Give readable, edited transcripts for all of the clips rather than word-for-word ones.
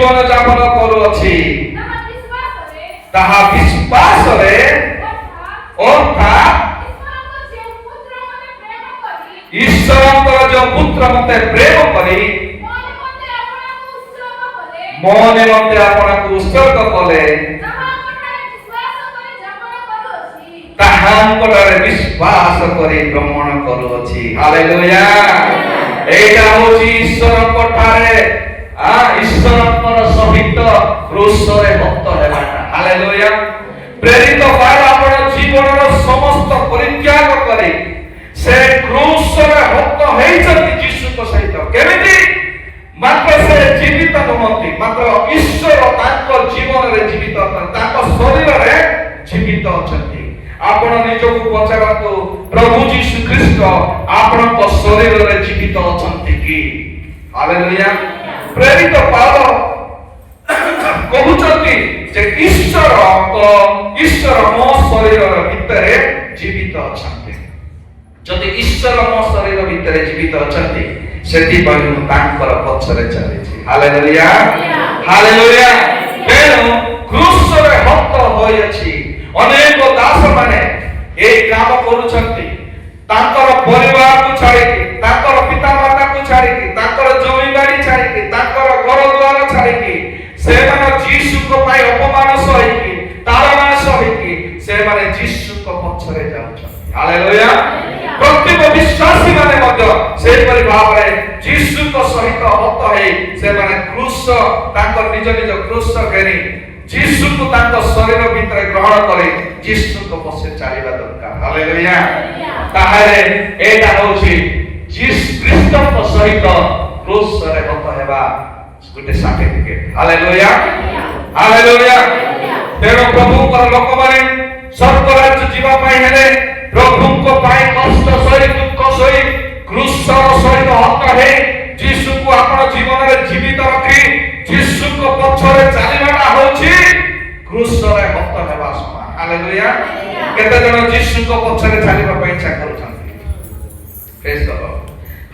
ଜୀବନ ଯାପନ କରୁଅଛି ତାହା ବିଶ୍ୱାସରେ ଅର୍ଥାତ୍ ଈଶ୍ୱରଙ୍କର ଯେଉଁ ପୁତ୍ର ମତେ ପ୍ରେମ କରି ମୋ ନିମନ୍ତେ ଆପଣଙ୍କୁ ଉତ୍ସର୍ଗ କଲେ ତାହାଙ୍କଠାରେ ବିଶ୍ୱାସ କରି ଭ୍ରମଣ କରୁଅଛି। ହାଲେଲୁୟା। ଏଇଟା ହେଉଛି ଈଶ୍ୱରଙ୍କ ଠାରେ ଈଶ୍ୱରଙ୍କର ସହିତ କ୍ରୁଶରେ ଭକ୍ତ ହେବାଟା। ହାଲେଲୁୟା। ପ୍ରେରିତ ଭାଇ ଆପଣ ଜୀବନର ସମସ୍ତ ପରିତ୍ୟାଗ କରି ସେ କ୍ରୁଶରେ ଭକ୍ତ ହେଇଛନ୍ତି ଯୀଶୁଙ୍କ ସହିତ। କେମିତି? ମାତ୍ର ସେ ଜୀବିତ ନୁହନ୍ତି, ମାତ୍ର ଈଶ୍ୱର ତାଙ୍କ ଜୀବନରେ ଜୀବିତ ଅଛନ୍ତି, ତାଙ୍କ ଶରୀରରେ ଜୀବିତ ଅଛନ୍ତି। ଆପଣ ନିଜକୁ ପଚାରନ୍ତୁ, ପ୍ରଭୁ ଯୀଶୁ ଖ୍ରୀଷ୍ଟ ଆପଣଙ୍କ ଶରୀରରେ ଜୀବିତ ଅଛନ୍ତି କି? ହାଲେଲୁୟା। ପ୍ରେରିତ ପାଉଲ କହୁଛନ୍ତି ଯେ ଈଶ୍ୱର ମୋ ଶରୀର ଭିତରେ ଜୀବିତ ଅଛନ୍ତି। ଯଦି ଈଶ୍ୱର ମୋ ଶରୀର ଭିତରେ ଜୀବିତ ଅଛନ୍ତି ସେଥିପାଇଁ ମୁଁ ତାଙ୍କର ପଛରେ ଚାଲିଛି। ହାଲେଲୁୟା। ହାଲେଲୁୟା। ତେଣୁ କ୍ରୁଶରେ ଭକ୍ତ ହୋଇଅଛି। ଅନେକ ଦାସ ମାନେ এই କାମ କରୁଛନ୍ତି, ତାଙ୍କର ପରିବାରକୁ ଛାଡ଼ିକି, ତାଙ୍କର ପିତାମାତାକୁ ଛାଡ଼ିକି, ତାଙ୍କର ଜମିବାଡ଼ି ଛାଡ଼ିକି, ତାଙ୍କର ଘର ଦ୍ୱାର ଛାଡ଼ିକି ସେମାନେ ଯୀଶୁଙ୍କ ପାଇଁ ଅପମାନ ସହିକି, ତାଡ଼ନା ସହିକି ସେମାନେ ଯୀଶୁଙ୍କ ପଛରେ ଯାଉଛନ୍ତି। ହାଲେଲୁୟା। ପ୍ରତ୍ୟେକ ବିଶ୍ୱାସୀ ମାନେ ମଧ୍ୟ ସେହିପରି ଭାବରେ ଯୀଶୁଙ୍କ ସହିତ ଭକ୍ତ ହେଇ ସେମାନେ କ୍ରୁଶ ତାଙ୍କ ନିଜ ନିଜ କ୍ରୁଶ ଘେନି ଯୀଶୁଙ୍କୁ ତାଙ୍କ ଶରୀର ଭିତରେ ଗ୍ରହଣ କରି ଯୀଶୁଙ୍କ ପଛରେ ଚାଲିବା ଦରକାର। ହାଲେଲୁୟା। ତାହେଲେ ଏଇଟା ହେଉଛି ଖ୍ରୀଷ୍ଟଙ୍କ ସହିତ କ୍ରୁଶରେ ଭକ୍ତ ହେବା ଗୋଟେ ସାର୍ଟିଫିକେଟ। ହାଲେଲୁୟା। ହାଲେଲୁୟା। ତେଣୁ ପ୍ରଭୁଙ୍କର ଲୋକମାନେ ସ୍ୱର୍ଗ ରାଜ୍ୟ ଯିବା ପାଇଁ ହେଲେ ପ୍ରଭୁଙ୍କ ପାଇଁ କଷ୍ଟ ସହି ଦୁଃଖ ସହି କ୍ରୁଶର ସହିତ ଭକ୍ତ ହେଇ ଯୀଶୁଙ୍କୁ ଆପଣ ଜୀବନରେ ଜୀବିତ ରଖି ଯୀଶୁଙ୍କ ପଛରେ ଚାଲିବାଟା ହେଉଛି କ୍ରୁଶରେ ଭକ୍ତ ହେବା ସମାନ। ହାଲେଲୁୟା। କେତେ ଜଣ ଯୀଶୁଙ୍କ ପଛରେ ଚାଲିବା ପାଇଁ ଇଚ୍ଛା କରୁଛନ୍ତି? ପ୍ରେଜ୍ ଦ ଲର୍ଡ।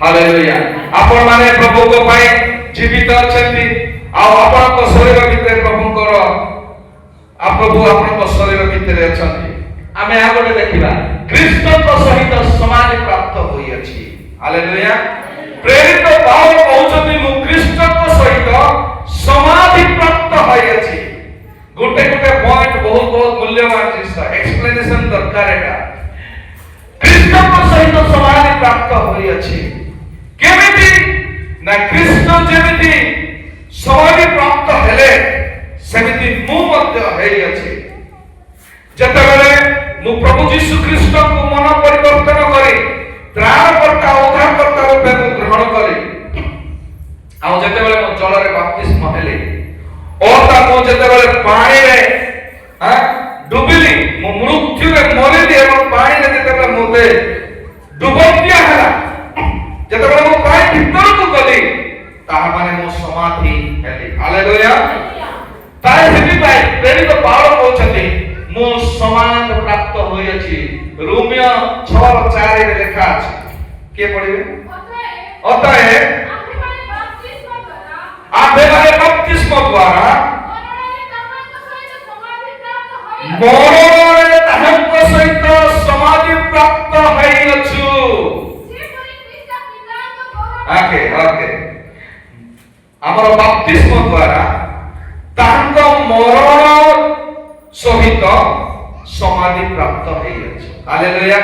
ହାଲେଲୁୟା। ଆପଣ ମାନେ ପ୍ରଭୁଙ୍କ ପାଇଁ ଜୀବିତ ଅଛନ୍ତି ଆଉ ଆପଣଙ୍କ ଶରୀର ଭିତରେ ପ୍ରଭୁଙ୍କର ପ୍ରଭୁ ଆପଣଙ୍କ ଶରୀର ଭିତରେ ଅଛନ୍ତି। ଆମେ ଆଉ ଗୋଟେ ଦେଖିବା, ଖ୍ରୀଷ୍ଟଙ୍କ ସହିତ ସମାଧି ପ୍ରାପ୍ତ ହୋଇଅଛି। ହାଲେଲୁୟା। ପ୍ରେରିତ ପାଉଲ କହୁଛନ୍ତି ମୁଁ ଖ୍ରୀଷ୍ଟଙ୍କ ସହିତ ସମାଧି ପ୍ରାପ୍ତ ହୋଇଅଛି। ଗୋଟେ ଗୋଟେ ପଏଣ୍ଟ ବହୁତ ମୂଲ୍ୟବାନ ଜିନିଷ, ଏକ୍ସପ୍ଲେନେସନ ଦରକାର। ଏଟା ଖ୍ରୀଷ୍ଟଙ୍କ ସହିତ ସମାଧି ପ୍ରାପ୍ତ ହୋଇଅଛି କେମିତି ନା ଖ୍ରୀଷ୍ଟ ଯେମିତି ସମାଧି ପ୍ରାପ୍ତ ହେଲେ ସେମିତି ମୁଁ ମଧ୍ୟ ହେଇଅଛି। ଯେତେବେଳେ ମୁଁ ପ୍ରଭୁ ଯୀଶୁ ଖ୍ରୀଷ୍ଟଙ୍କୁ ମନ ପରିବର୍ତ୍ତନ କରି ତ୍ରାଣକର୍ତ୍ତା ଉଦ୍ଧାରକର୍ତ୍ତା ରୂପେ ମୁଁ ଗ୍ରହଣ କଲି ଆଉ ଯେତେବେଳେ ମୁଁ ଜଳରେ ବାପ୍ତିସ୍ମ ହେଲି ମୁଁ ଯେତେବେଳେ ପାଣିରେ ଡୁବିଲି, ମୁଁ ମୃତ୍ୟୁରେ ମରିଲି ଏବଂ ପାଣିରେ ଯେତେବେଳେ ମୋତେ ଡୁବ ଦିଆ ହେଲା, ଯେତେବେଳେ ମୁଁ ପାଣି ଭିତରକୁ ଗଲି ତାହା ମାନେ ମୁଁ ସମାଧି ହେଲି। ହାଲେଲୁୟା। ତାই ସେଥିପାଇଁ ପ୍ରେରିତ ପାଉଲ କହୁଛନ୍ତି ମୁଁ ସମାଧି ପ୍ରାପ୍ତ ହୋଇଅଛି। ରୋମିଓ 6:4 ରେ ଲେଖା ଅଛି। କିଏ ପଢିବେ? ଅତଏବ ଆମ୍ଭେମାନେ ବାପ୍ତିସ୍ମ ଦ୍ୱାରା ମରଣରେ ତାହାଙ୍କ ସହିତ ସମାଧି ପ୍ରାପ୍ତ ହୋଇଅଛୁ। ଆମର ବାପ୍ତିସ୍ମ ଦ୍ୱାରା ତାହାଙ୍କ ମରଣ ସହିତ ସମାଧି ପ୍ରାପ୍ତ ହୋଇଅଛି। ହାଲେଲୁୟା।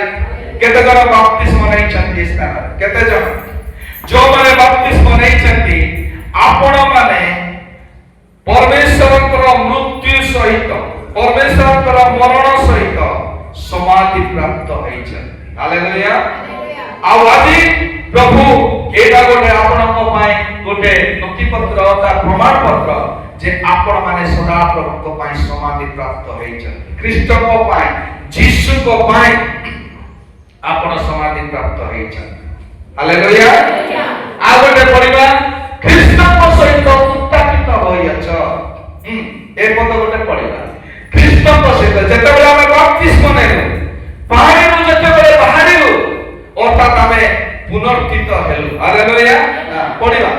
କେତେ ଜଣ ବାପ୍ତିସ୍ମ ନେଇଛନ୍ତି? କେତେ ଜଣ? ଯୋଉମାନେ ବାପ୍ତିସ୍ମ ନେଇଛନ୍ତି ଆପଣ ମାନେ ପରମେଶ୍ୱରଙ୍କର ମୃତ୍ୟୁ ସହିତ ପରମେଶ୍ୱରଙ୍କର ମରଣ ସହିତ ସମାଧି ପ୍ରାପ୍ତ ହୋଇଛନ୍ତି। ହାଲେଲୁୟା। ଆଉ ଆଜି ପ୍ରଭୁ ଏଇଟା ଗୋଟେ ଆପଣଙ୍କ ପାଇଁ ଗୋଟେ ନଥିପତ୍ର ତା ପ୍ରମାଣ ପତ୍ର ଯେ ଆପଣ ମାନେ ସଦା ପ୍ରଭୁଙ୍କ ପାଇଁ ସମାଧି ପ୍ରାପ୍ତ ହୋଇଛନ୍ତି। ଖ୍ରୀଷ୍ଟଙ୍କ ପାଇଁ ଯୀଶୁଙ୍କ ପାଇଁ ଆପଣ ସମାଧି ପ୍ରାପ୍ତ ହୋଇଛନ୍ତି। ହାଲେଲୁୟା। ଆଉ ଗୋଟେ ପଢିବା, ଖ୍ରୀଷ୍ଟଙ୍କ ସହିତ ଉତ୍ଥାପିତ ହୋଇଅଛ। ଏ ପଦ ଗୋଟେ ପଢିବା, ଖ୍ରୀଷ୍ଟଙ୍କ ସହିତ। ଯେତେବେଳେ ଆମେ ବାପ୍ତିସ୍ମ ନେଲୁ, ପାଣିରୁ ଯେତେବେଳେ ବାହାରିଲୁ ଅର୍ଥାତ୍ ଆମେ ପୁନର୍ଥିତ ହେଲୁ। ହାଲେଲୁୟା। ପଢିବା,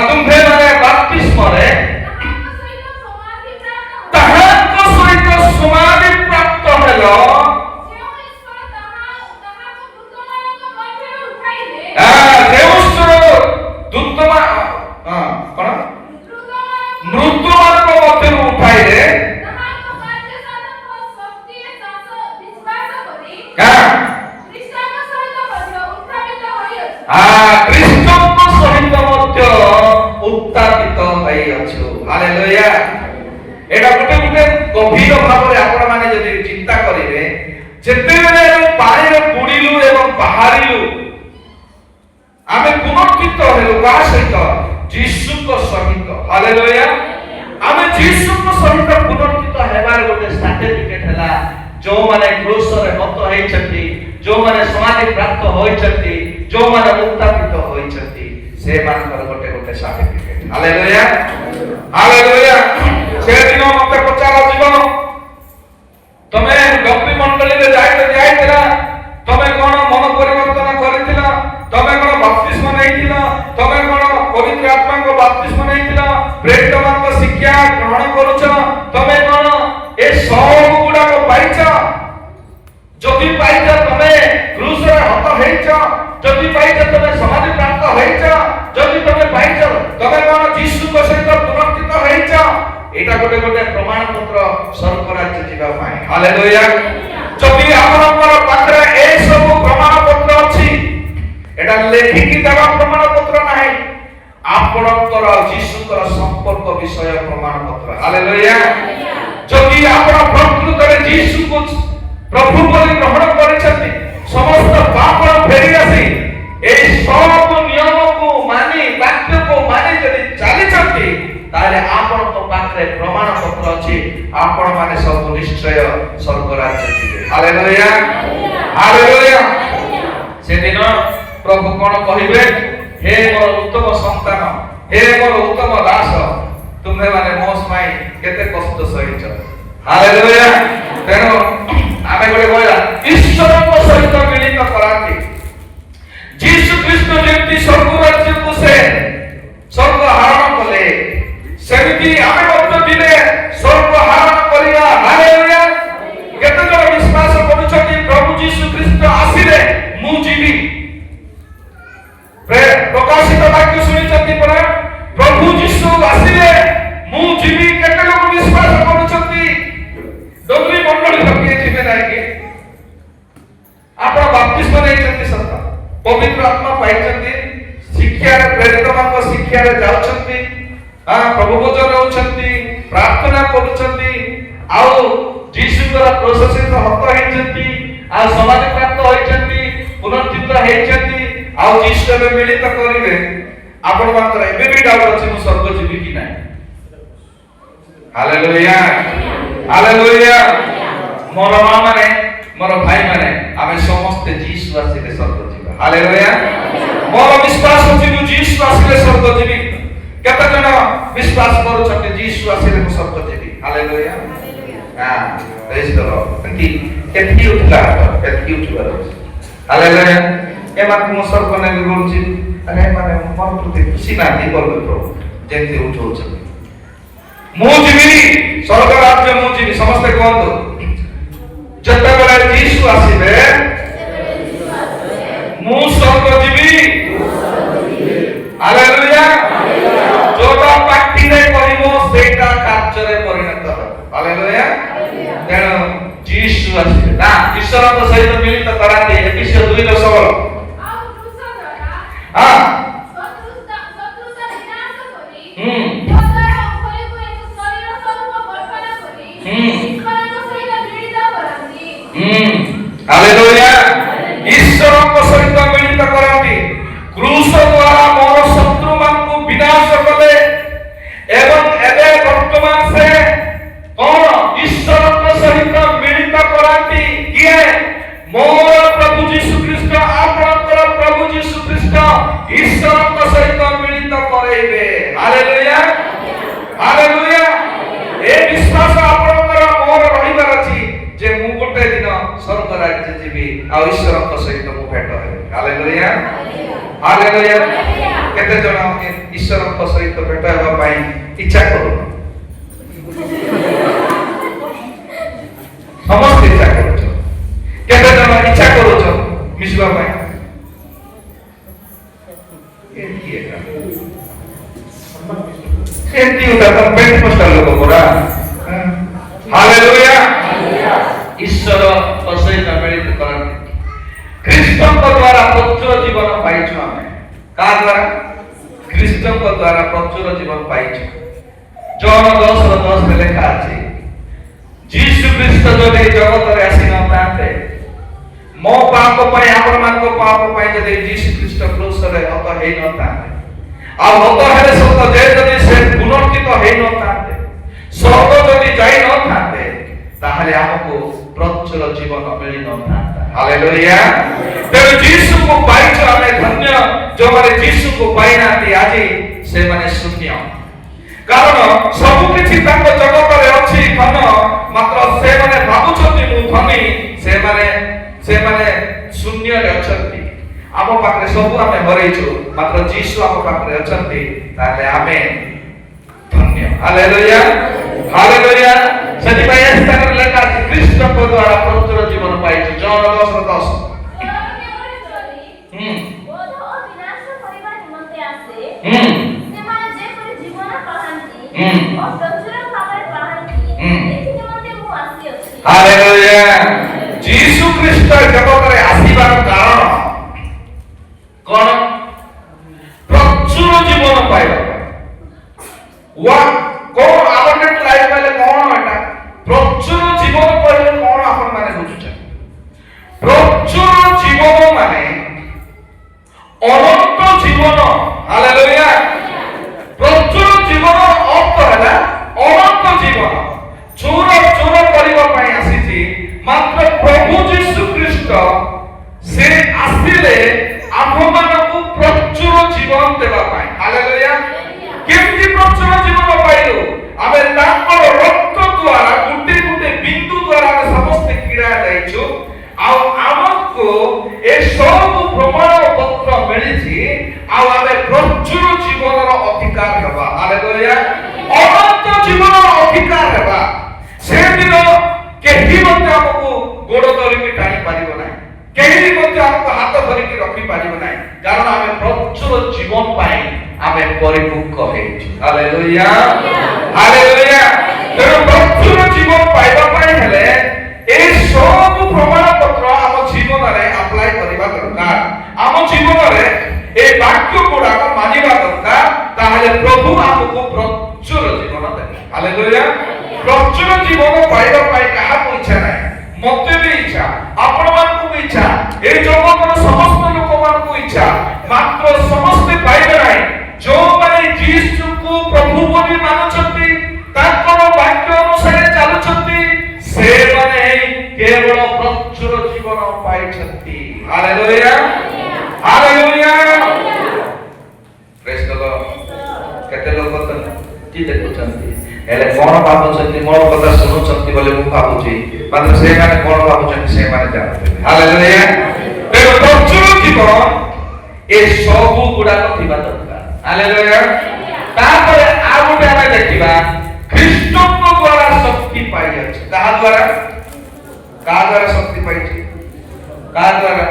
ତୁମ୍ଭେ ଖ୍ରୀଷ୍ଟଙ୍କ ସହିତ ମଧ୍ୟ ଉତ୍ଥାପିତ ହୋଇଅଛୁ। ହାଲେଲୁୟା। ଏଟା ଗୋଟେ ଗୋଟେ ଗଭୀର ଭାବରେ ଆପଣ ମାନେ ଯଦି ଚିନ୍ତା କରିବେ, ଯେତେବେଳେ ଆମେ ପାଣିରେ ବୁଡ଼ିଲୁ ଏବଂ ବାହାରିଲୁ, ଆମେ ପୁନର୍ଜିତ ହେଲୁ କାହା ସହିତ? ଯୀଶୁଙ୍କ ସହିତ। ହାଲେଲୁୟା। ଆମେ ଯୀଶୁଙ୍କ ସହିତ ପୁନର୍ଜିତ ହେବାର ଗୋଟେ ସାର୍ଟିଫିକେଟ ହେଲା ଯୋଉମାନେ କ୍ରୁଶରେ ମତ ହେଇଛନ୍ତି, ଯୋଉମାନେ ସମାଧି ପ୍ରାପ୍ତ ହୋଇଛନ୍ତି, ଯୋଉମାନେ ଉତ୍ଥାପିତ ହୋଇଛନ୍ତି, ସେମାନଙ୍କର ଗୋଟେ ଗୋଟେ ସାର୍ଟିଫିକେଟ। ହାଲେଲୁୟା। ହାଲେଲୁୟା। ସେଦିନ ମତେ ପଚରାଯିବ, ତମେ ଡକ୍ଟରୀ ମଣ୍ଡଳୀରେ ଯାଇଥିଲ, ତମେ କଣ ମନ ପରିବର୍ତ୍ତନ କରିଥିଲ, ତମେ କଣ ବାପ୍ତିସ୍ମ ନେଇଥିଲ, ତମେ କଣ ପବିତ୍ର ଆତ୍ମାଙ୍କ ବାପ୍ତିସ୍ମ ନେଇଥିଲ, ପ୍ରେରିତମାନଙ୍କ ଶିକ୍ଷା ଗ୍ରହଣ କରୁଛ, ତମେ କଣ ଏ ସବୁ ଗୁଡାକ ପାଇଛ? ଯଦି ପାଇଛ ତମେ କ୍ରୁଶରେ ହତ ହେଇଛ, ଯଦି ପାଇଛ ତମେ ସମାଧି ପ୍ରାପ୍ତ ହେଇଛ, ଯଦି ତମେ ପାଇଛ ତମେ କଣ ଯୀଶୁଙ୍କ ସହିତ ପୁନର୍ଜିତ ହେଇଛ, ଏଇଟା ଗୋଟେ ଗୋଟେ ପ୍ରମାଣ ପତ୍ର ସ୍ୱର୍ଗ ରାଜ୍ୟ ଯିବା ପାଇଁ। ହାଲେଲୁୟା। ଯଦି ଆପଣଙ୍କର ପାଖରେ ଏ ସବୁ ପ୍ରମାଣ ପତ୍ର ଅଛି, ଏଟା ଲେଖିକି ଦେବା ପ୍ରମାଣ ପତ୍ର ନାହିଁ, ଆପଣଙ୍କର ଯୀଶୁଙ୍କର ସମ୍ପର୍କ ବିଷୟ ପ୍ରମାଣ ପତ୍ର। ହାଲେଲୁୟା। ଯଦି ଆପଣ ପ୍ରକୃତରେ ଯୀଶୁଙ୍କୁ ପ୍ରଭୁ ବୋଲି ଗ୍ରହଣ କରିଛନ୍ତି, ସମସ୍ତ ପାପର ଫେରି ଆସି এই ସବୁ ନିୟମକୁ ମାନି, ବାକ୍ୟକୁ ମାନି ଯଦି ଚାଲିଛନ୍ତି, ତାହେଲେ ଆପଣଙ୍କ ପାଖରେ ପ୍ରମାଣ ପତ୍ର ଅଛି, ଆପଣ ମାନେ ସବୁ ନିଶ୍ଚୟ ସ୍ୱର୍ଗ ରାଜ୍ୟ ଯିବେ। ହାଲେଲୁୟା। ହାଲେଲୁୟା। ସେଦିନ ପ୍ରଭୁ କଣ କହିବେ? ହେ ମୋର ଉତ୍ତମ ସନ୍ତାନ, ହେ ମୋର ଉତ୍ତମ ଦାସ, ତୁମେ ମାନେ ମୋ ପାଇଁ କେତେ କଷ୍ଟ ସହିଛ। ହାଲେଲୁୟା। ତେଣୁ ଆମେ ଗୋଟେ କହିବା, ଈଶ୍ୱରଙ୍କ ସହିତ ମିଳିତ କରାନ୍ତି। ଯୀଶୁ ଖ୍ରୀଷ୍ଟ ଯେମିତି ସ୍ୱର୍ଗ ରାଜ୍ୟକୁ ସେ ସ୍ୱର୍ଗ ଆରୋହଣ କଲେ, ସେମିତି ଆମେ ମଧ୍ୟ ଦିନେ ସ୍ୱର୍ଗ ଆରୋହଣ କରିବା। ହାଲେଲୁୟା। କେତେ ଜଣ ବିଶ୍ୱାସ କରୁଛନ୍ତି ପ୍ରଭୁ ଯୀଶୁ ଖ୍ରୀଷ୍ଟ ଆସିଲେ ମୁଁ ଯିବି? ପ୍ରକାଶିତ ବାକ୍ୟ ଶୁଣିଛନ୍ତି ପରା, ପ୍ରଭୁ ଯୀଶୁ ଆସିଲେ ମୁଁ ଯିବି। କେତେ ଲୋକ ବିଶ୍ୱାସ କରୁଛନ୍ତି? ଡୋଗ୍ରୀ ମଣ୍ଡଳୀ କିଏ ଯିବେ ନାହିଁ? ଆପଣ ବାପ୍ତିସ୍ମ ନେଇଛନ୍ତି ସତ, ପବିତ୍ର ଆତ୍ମା ପାଇଛନ୍ତି, ଶିକ୍ଷାରେ ପ୍ରେରିତମାନଙ୍କ ଶିକ୍ଷାରେ ଯାଉଛନ୍ତି, ପ୍ରଭୁ ଭୋଜନ ନେଉଛନ୍ତି, ପ୍ରାର୍ଥନା କରୁଛନ୍ତି, ଆଉ ଯୀଶୁଙ୍କର ପ୍ରୋସେସରେ ହତ ହେଇଛନ୍ତି, ଆଉ ସମାଧି ପ୍ରାପ୍ତ ହୋଇଛନ୍ତି, ପୁନର୍ଜିତ ହେଇଛନ୍ତି, ଆଉ ଯୀଶୁ ଏବେ ମିଳିତ କରିବେ। ଆପଣମାନଙ୍କର ଏବେ ବି ଡାଉଟ୍ ଅଛି ମୁଁ ସ୍ୱର୍ଗ ଯିବି କି ନାହିଁ? ହାଲେଲୁୟା। ହାଲେଲୁୟା। ମୋର ମା ମାନେ, ମୋର ଭାଇ ମାନେ, ଆମେ ସମସ୍ତେ ଯୀଶୁ ଆସିଲେ ସ୍ୱର୍ଗ ଯିବା। ହାଲେଲୁୟା। ମୋର ବିଶ୍ୱାସ ଅଛି ମୁଁ ଯୀଶୁ ଆସିଲେ ସ୍ୱର୍ଗ ଯିବି। କେତେ ଜଣ ବିଶ୍ୱାସ କରୁଛନ୍ତି ଯୀଶୁ ଆସିଲେ ମୁଁ ସ୍ୱର୍ଗ ଯିବି? ହାଲେଲୁୟା। ପ୍ରେଜ୍ ଦ ଲର୍ଡ। ଏଠି ଉଠିଲା, ଏଠି ଉଠିବାର ଅଛି। ହାଲେଲୁୟା। ଏମାନଙ୍କୁ ମୁଁ ସ୍ୱର୍ଗ ନେବି ବୋଲୁଛି, ଆରେ ମାନେ ମୋର ପ୍ରତି ଖୁସି ନାହାନ୍ତି ବୋଲବେ ପ୍ରଭୁ, ଯେମିତି ଉଠଉଛନ୍ତି। ମୁଁ ଯିବି ସ୍ୱର୍ଗ ରାଜ୍ୟ, ମୁଁ ଯିବି। ସମସ୍ତେ କୁହନ୍ତୁ, ଯେତେବେଳେ ଯୀଶୁ ଆସିବେ ମୁଁ ସ୍ୱର୍ଗ ଯିବି। ହାଲେଲୁୟା। ଯୋଉଟା ପାଟିରେ କହିବ ସେଇଟା କାର୍ଯ୍ୟରେ ପରିଣତ ହେବ। ହାଲେଲୁୟା। ତେଣୁ ଯୀଶୁ ଆସିବେ ନା ଈଶ୍ୱରଙ୍କ ସହିତ ମିଳିତ କରାନ୍ତି। ଏଫେସୀୟ 2:16। ହାଲେଲୁୟା। ଈଶ୍ୱରଙ୍କ ସହିତ ମିଳିତ କରନ୍ତି। କ୍ରୁଶ ଦ୍ୱାରା ମୋର ଶତ୍ରୁମାନଙ୍କୁ ବିନାଶ କଲେ ଏବଂ ଏବେ ବର୍ତ୍ତମାନ ସେ କଣ ଈଶ୍ୱରଙ୍କ ସହିତ ମିଳିତ କରାନ୍ତି। କିଏ? ମୋର ପ୍ରଭୁ ଯୀଶୁ ଖ୍ରୀଷ୍ଟ, ଆପଣଙ୍କର ପ୍ରଭୁ ଯୀଶୁ ଖ୍ରୀଷ୍ଟ ଈଶ୍ୱରଙ୍କ ସହିତ ମିଳିତ କରାଇବେ। ହାଲେଲୁୟା। ହାଲେଲୁୟା। ଏ ବିଶ୍ୱାସ ଆପଣଙ୍କର ମୋର ରହିବାର ଅଛି ଯେ ମୁଁ ଗୋଟେ ଦିନ ସ୍ୱର୍ଗ ରାଜ୍ୟ ଯିବି ଆଉ ଈଶ୍ୱରଙ୍କ ସହିତ ମୁଁ ଭେଟ ହେବି। ହାଲେଲୁୟା। ହାଲେଲୁୟା। କେତେ ଜଣ ଈଶ୍ୱରଙ୍କ ସହିତ ଭେଟ ହେବା ପାଇଁ ଇଚ୍ଛା କରୁନ? ସମସ୍ତେ ଇଚ୍ଛା କରୁଛ। କେତେ ଜଣ ଇଚ୍ଛା କରୁଛ ମିଶିବା ପାଇଁ? ଏମିତି ପେଣ୍ଟିକୋଷ୍ଟାଲ ଲୋକ ପରା। ହାଲେଲୁୟା। ଈଶ୍ୱରଙ୍କ ସହିତ ମିଳିତ କରନ୍ତି। ଖ୍ରୀଷ୍ଟଙ୍କ ଦ୍ୱାରା ପବିତ୍ର ଜୀବନ ପାଇଛୁ ଆମେ। କାହା ଦ୍ୱାରା? ଖ୍ରୀଷ୍ଟଙ୍କ ଦ୍ୱାରା ପ୍ରଚୁର ଜୀବନ ପାଇଛୁ। ଜନ 10:10 ଲେଖା ଅଛି, ଯୀଶୁ ଖ୍ରୀଷ୍ଟ ଯଦି ଜଗତରେ ଆସିନଥାନ୍ତେ, ମୋ ପାପ ପାଇଁ ଆପଣମାନଙ୍କ ପାପ ପାଇଁ ଯଦି ଯୀଶୁ ଖ୍ରୀଷ୍ଟ କ୍ରୁଶରେ ହତ ହେଇନଥାନ୍ତେ, ଆଉ ହତ ହେଲେ ସତ ଯେ ଯଦି ସେ ପୁନର୍ଜିତ ହେଇନଥାନ୍ତେ, ସ୍ୱର୍ଗ ଯଦି ଯାଇନଥାନ୍ତେ, ତାହେଲେ ଆମକୁ ପ୍ରଚୁର ଜୀବନ ମିଳିନଥାନ୍ତା। ହାଲେଲୁୟା। ତେଣୁ ଯୀଶୁକୁ ପାଇଛୁ ଆମେ ଧନ୍ୟ। ଯେଉଁମାନେ ଯୀଶୁକୁ ପାଇନାହାନ୍ତି ଆଜି ସେମାନେ ଶୂନ୍ୟ। କାରଣ ସବୁ କିଛି ତାଙ୍କ ଜଗତରେ ଅଛି ଧନ, ମାତ୍ର ସେମାନେ ଭାବୁଛନ୍ତି ମୁଁ ଧନୀ, ସେମାନେ ଶୂନ୍ୟରେ ଅଛନ୍ତି। ଆମ ପାଖରେ ସବୁ ଆମେ ହରେଇଛୁ, ମାତ୍ର ଯୀଶୁ ଆମ ପାଖରେ ଅଛନ୍ତି, ତାହେଲେ ଆମେ ଧନ୍ୟ। Hallelujah hallelujah. ସେଥିପାଇଁ ଏ ସ୍ଥାନରେ ଲେଖା ଅଛି ଖ୍ରୀଷ୍ଟଙ୍କ ଦ୍ୱାରା ପ୍ରଚୁର ଜୀବନ ପାଇଛୁ। ଜନ 10:10। ହାଲେଲୁୟା। ଯୀଶୁ ଖ୍ରୀଷ୍ଟ ଜଗତରେ ଆସିବାର କାରଣ କଣ? ପ୍ରଚୁର ଜୀବନ ପାଇବା ପାଇଁ। କଣ abundant life କହିଲେ କଣ? ଏଟା ପ୍ରଚୁର ଜୀବନ କହିଲେ କଣ ଆପଣ ମାନେ ବୁଝୁଛନ୍ତି? ପ୍ରଚୁର ଜୀବନ ମାନେ ଅନନ୍ତ ଜୀବନ। ହାଲେଲୁୟା। ପ୍ରଚୁର ଜୀବନ ଅର୍ଥ ହେଲା ଅନନ୍ତ ଜୀବନ। ଚୋର କରିବା ପାଇଁ ଆସିଛି, ମାତ୍ର ପ୍ରଭୁ ଯୀଶୁ ଖ୍ରୀଷ୍ଟ ସେ ଆସିଲେ ଆମମାନଙ୍କୁ ପ୍ରଚୁର ଜୀବନ ଦେବା ପାଇଁ। ହାଲେଲୁୟା। କେମିତି ପ୍ରଚୁର ଜୀବନ ପାଇଲୁ? ଆମେ ତାଙ୍କର ରକ୍ତ ଦ୍ୱାରା ଗୋଟେ ଗୋଟେ ବିନ୍ଦୁ ଦ୍ୱାରା ଆମେ ସମସ୍ତେ କିଣା ଯାଇଛୁ, ଆଉ ଆମକୁ ଏ ସବୁ ପ୍ରମାଣ ପତ୍ର ମିଳିଛି, ଆଉ ଆମେ ପ୍ରଚୁର ଜୀବନର ଅଧିକାର ହେବା। ହାଲେଲୁୟା। ଅନନ୍ତ ଜୀବନର ଅଧିକାର ହେବା। ସେଦିନ କେହି ମଧ୍ୟ ଆମକୁ ଗୋଡ଼ ଧରିକି ଟାଣି ପାରିବ ନାହିଁ, କେହି ମଧ୍ୟ ଆମକୁ ହାତ ଧରିକି ରଖିପାରିବ ନାହିଁ, କାରଣ ଆମେ ପ୍ରଚୁର ଜୀବନ ପାଇଁ ଆମେ ପରିପୂର୍ଣ୍ଣ ହେଇଛୁ। Hallelujah hallelujah. ତେଣୁ ପ୍ରଚୁର ଜୀବନ ପାଇବା ପାଇଁ ହେଲେ এই ସବୁ ପ୍ରମାଣ ପତ୍ର ଆମ ଜୀବନରେ ଆପ୍ଲାଏ କରିବା ଦରକାର। ଆମ ଜୀବନରେ এই ବାକ୍ୟ ଗୁଡ଼ାକ ମାନିବା ଦରକାର, ତାହେଲେ ପ୍ରଭୁ ଆମକୁ ପ୍ରଚୁର ଜୀବନ ଦେବେ। ହାଲେଲୁୟା। ପ୍ରଚୁର ଜୀବନ ପାଇବା ପାଇଁ କାହାକୁ ଇଚ୍ଛା ନାହିଁ? ମତେ ବି ଇଚ୍ଛା, ଆପଣମାନଙ୍କୁ ବି ଇଚ୍ଛା, এই ଜଗତର ସମସ୍ତ ଲୋକମାନଙ୍କୁ ଇଚ୍ଛା, ମାତ୍ର ସମସ୍ତେ ପାଇବେ ନାହିଁ। ଯେଉଁମାନେ ଯୀଶୁକୁ ପ୍ରଭୁ ବୋଲି ମାନୁଛନ୍ତି, ତାଙ୍କର ବାକ୍ୟ ଅନୁସାରେ ଚାଲୁଛନ୍ତି, ସେମାନେ କେବଳ ପ୍ରଚୁର ଜୀବନ ପାଇଛନ୍ତି। Hallelujah hallelujah. ପ୍ରେଜ୍ ଦ ଲର୍ଡ। କେତେ ଲୋକ ତ କି ଦେଖୁଛନ୍ତି, ହେଲେ କଣ ଭାବୁଛନ୍ତି? ମୋର କଥା ଶୁଣୁଛନ୍ତି ବୋଲି ମୁଁ ଭାବୁଛି, ମାତ୍ର ସେମାନେ କଣ ଭାବୁଛନ୍ତି ସେମାନେ ଜାଣୁଛନ୍ତି। ହାଲେଲୁୟା। ତେଣୁ ପ୍ରଚୁର ଜୀବନ ଏ ସବୁ ଗୁଡ଼ାକ ଥିବା ଦରକାର। ହାଲେଲୁୟା। ତାପରେ ଆଉ ଗୋଟେ ଆମେ ଦେଖିବା, ଖ୍ରୀଷ୍ଟଙ୍କ ଦ୍ୱାରା ଶକ୍ତି ପାଇଅଛି। କାହା ଦ୍ୱାରା? କାହା ଦ୍ୱାରା ଶକ୍ତି ପାଇଛି? କାହା ଦ୍ୱାରା?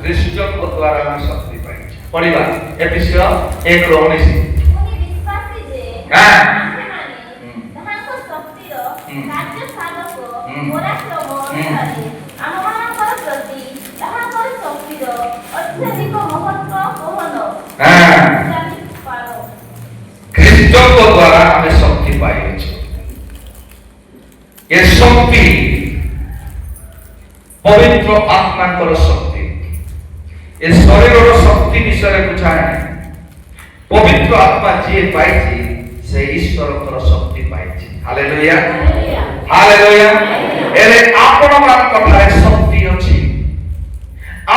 ଖ୍ରୀଷ୍ଟଙ୍କ ଦ୍ୱାରା ଆମେ ଶକ୍ତି ପାଇଛୁ। ପଢିବା ଏଫେସୀୟ 1:19। ଖ୍ରୀଷ୍ଟଙ୍କ ଦ୍ୱାରା ଆମେ ଶକ୍ତି ପାଇଅଛୁ। ଏ ଶକ୍ତି ପବିତ୍ର ଆତ୍ମାଙ୍କର ଶକ୍ତି। ଏ ଶରୀରର ଶକ୍ତି ବିଷୟରେ ବୁଝାଏ। ପବିତ୍ର ଆତ୍ମା ଯିଏ ପାଇଛି ସେ ଈଶ୍ୱରଙ୍କର ଶକ୍ତି ପାଇଛି। Hallelujah hallelujah. ଏରେ ଆପଣମାନଙ୍କ ଠାରେ ଶକ୍ତି ଅଛି,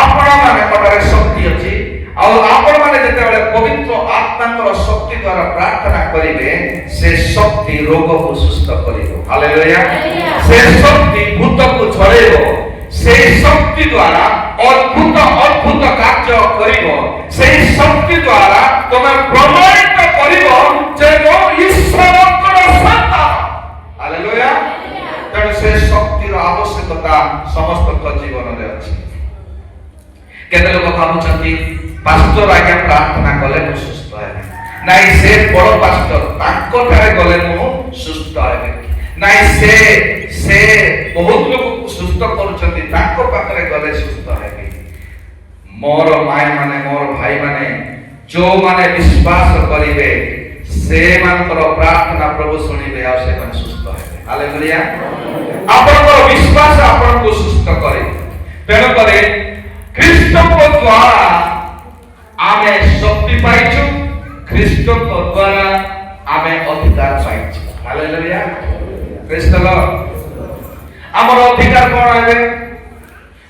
ଆପଣମାନଙ୍କ ଠାରେ ଶକ୍ତି ଅଛି। ଆଉ ଆପଣମାନେ ଯେତେବେଳେ ପବିତ୍ର ଆତ୍ମାଙ୍କର ଶକ୍ତି ଦ୍ୱାରା ପ୍ରାର୍ଥନା କରିବେ, ସେ ଶକ୍ତି ରୋଗକୁ ସୁସ୍ଥ କରିବ। ହାଲେଲୁୟା। ସେ ଶକ୍ତି ଭୂତକୁ ଝଡ଼େଇବ। সেই শক্তি দ্বারা অদ্ভুত অদ্ভুত কার্য করিব। সেই শক্তি দ্বারা তুমি প্রমাণিত করিব যে মই ঈশ্বরଙ୍କର সন্তান। হালেলুয়া। তেଣୁ ସେ ଶକ୍ତିର ଆବଶ୍ୟକତା ସମସ୍ତଙ୍କ ଜୀବନରେ ଅଛି। କେତେ ଲୋକ ଭାବୁଛନ୍ତି ପାଷ୍ଟର ଆଜ୍ଞା ପ୍ରାର୍ଥନା କଲେ ମୁଁ ସୁସ୍ଥ ହେବି। ନାଇଁ, ସେ ବଡ଼ ପାଷ୍ଟର, ତାଙ୍କଠାରେ ଗଲେ ମୁଁ ସୁସ୍ଥ ହେବି। ନାଇଁ, ସେ ବହୁତ ଲୋକକୁ ସୁସ୍ଥ କରୁଛନ୍ତି, ତାଙ୍କ ପାଖରେ ଗଲେ ସୁସ୍ଥ ହେବି। मोर माय माने मोर भाई माने जो माने विश्वास करिवे से मानकर प्रार्थना प्रभु सुनिबे आ से मन सुस्थ हेबे हालेलुया आपनकर विश्वास आपन को सुस्थ करे तेनो करे ख्रीष्ट को द्वारा आमे शक्ति पाइछु ख्रीष्ट को द्वारा आमे अधिकार पाइछु हालेलुया प्रेज द लॉर्ड हमर अधिकार कोन हेबे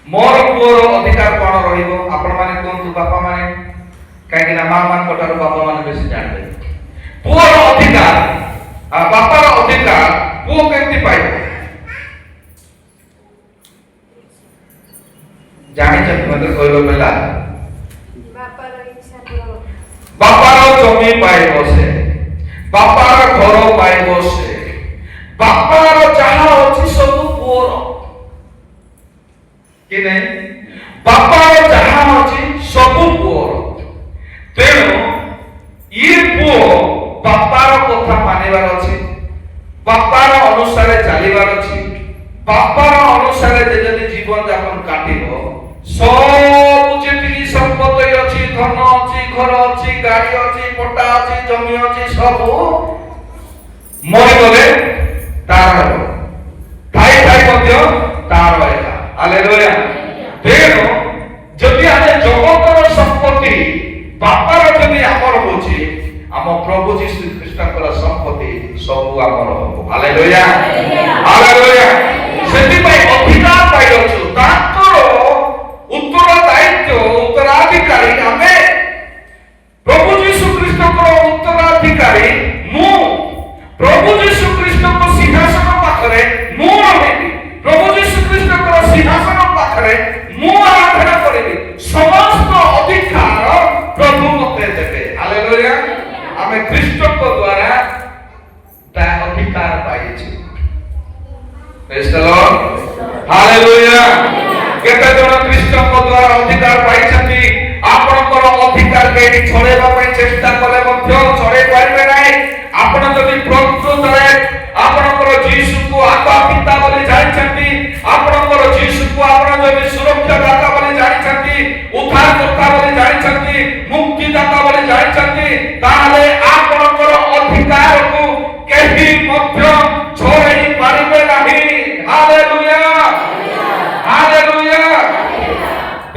मोर पुअर अधिकार कोन रहिबो आपण माने कोन बापा माने काहे ना मां मान कोठार बापा माने बेसी जानबे पुअर अधिकार आ बापार अधिकार पुओ केमति पाइबो जानि छ मते कहलो बेला बापार जमी पाइबो से बापार घर पाइबो से बापार जहा अछि सब पुअर कि नहीं बापार जहा अछि सब पुअर तेणु ये पुओ बापार कथा मानिबार अछि बापार अनुसार चलिबार अछि बापार अनुसार जदि जीवन यापन काटिबो सब जेतिकी संपत्ति अछि धन अछि घर अछि गाड़ी अछि पट्टा अछि जमी अछि सब मरि गले तार थाई थाई मध्य तार एका हालेलुया तेणु जदि आमे जगतर संपत्ति बापार जदि आमर होछि आम प्रभु यीशु ख्रीष्टकर संपत्ति सब आमर हो हालेलुया हालेलुया सेति पई अधिकार पाइ अछु ताकर उत्तरदायित्व उत्तराधिकारी आमे प्रभु यीशु ख्रीष्टकर उत्तराधिकारी मु प्रभु यीशु ख्रीष्टकर सिंहासन पाखरे मु रहिबी प्रभु यीशु ख्रीष्टकर सिंहासन पाखरे मु आराधना करिबी समस्त अधिकार प्रभु मते देबे हालेलुया आमे ख्रीष्टक द्वारा ता अधिकार पाइछु प्रेज द लॉर्ड हालेलुया केते जन ख्रीष्टक द्वारा अधिकार पाइछथि आपनकर अधिकार के छड़ेबा पई चेष्टा